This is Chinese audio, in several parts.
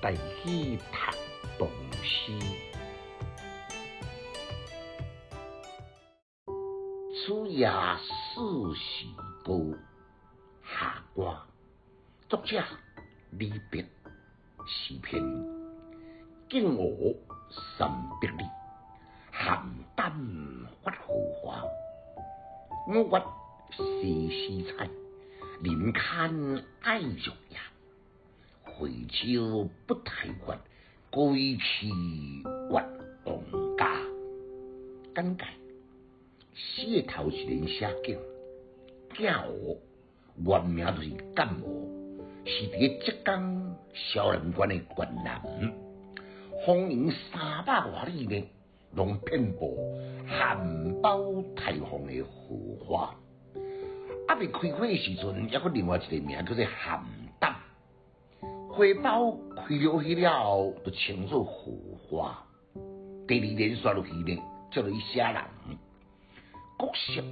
带去读唐诗。此夜四时高，下歌。作者李白。诗篇敬我300里，邯郸发荷花。我月西施彩，林间爱玉叶。回朝不太远，归去还王家。简介：诗的头一联写景，囝我原名就是感冒，是伫浙江萧南县的县南，方圆300多里呢，拢遍布含苞待放的荷花。未开花的时阵，还有另外一个名叫做邯郸。花苞开了去了后，就称作荷花。第2联续落去呢，接落去写人。国色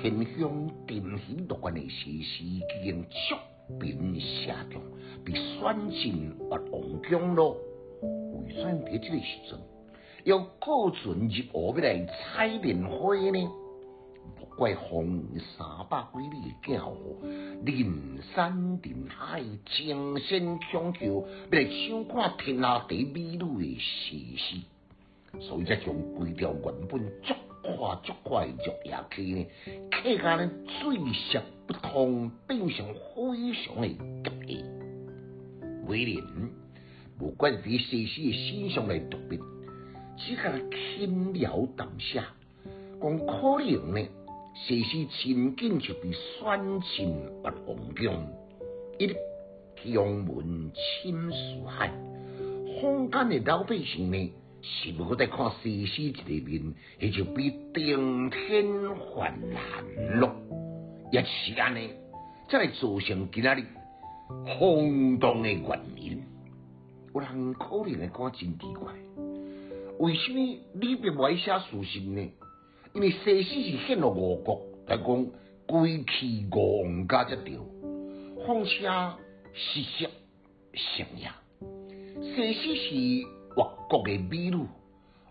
天香、珍稀乐观的西施，已经触屏写中，被选进越王宫咯。为啥在这个时阵要顾存入屋要来采莲花呢？莫怪方圆300几里的囝伙，人山人海，争先恐后要来抢看天下第一美女的西施，所以才将规条原本足快的玉叶溪呢，溪甲呢水泄不通，变成非常的急下。为人无怪伫西施的身上来特别，只甲轻描淡写，讲可能呢。西施亲近就被选进越王宫，一日香门深似海。坊间的老百姓呢，是要再看西施一个面，那就比顶天泛蓝咯。也是安尼，才来造成今仔日轰动的原因。有人可能会感真奇怪，为什么李白不爱写事实呢？因为西施是献了吴国，来讲归去吴王家才对。况且事实成也，西施是越国的美女，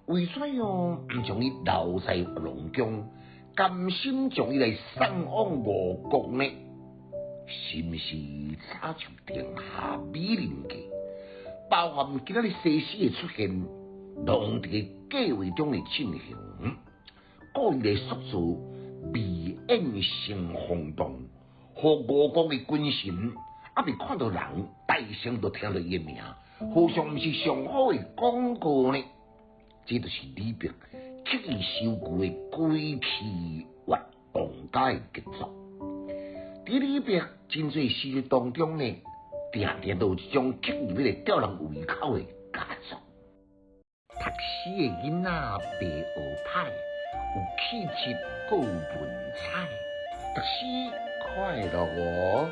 为什么唔将伊留在越王宫，甘心将伊来送往吴国呢？是不是早就定下美人计？包含今仔日西施的出现，拢伫计划中的进行。故意来塑造美艳成轰动，和吴国的君臣未看到人，大声就听到伊的名，何尝毋是上好的广告呢？这就是李白刻意修句的归去越王家的杰作。伫李白真侪诗当中呢，定都有一种刻意要来吊人胃口的佳作。读诗的囡仔白学歹。有气质，够文采，读诗快乐哦。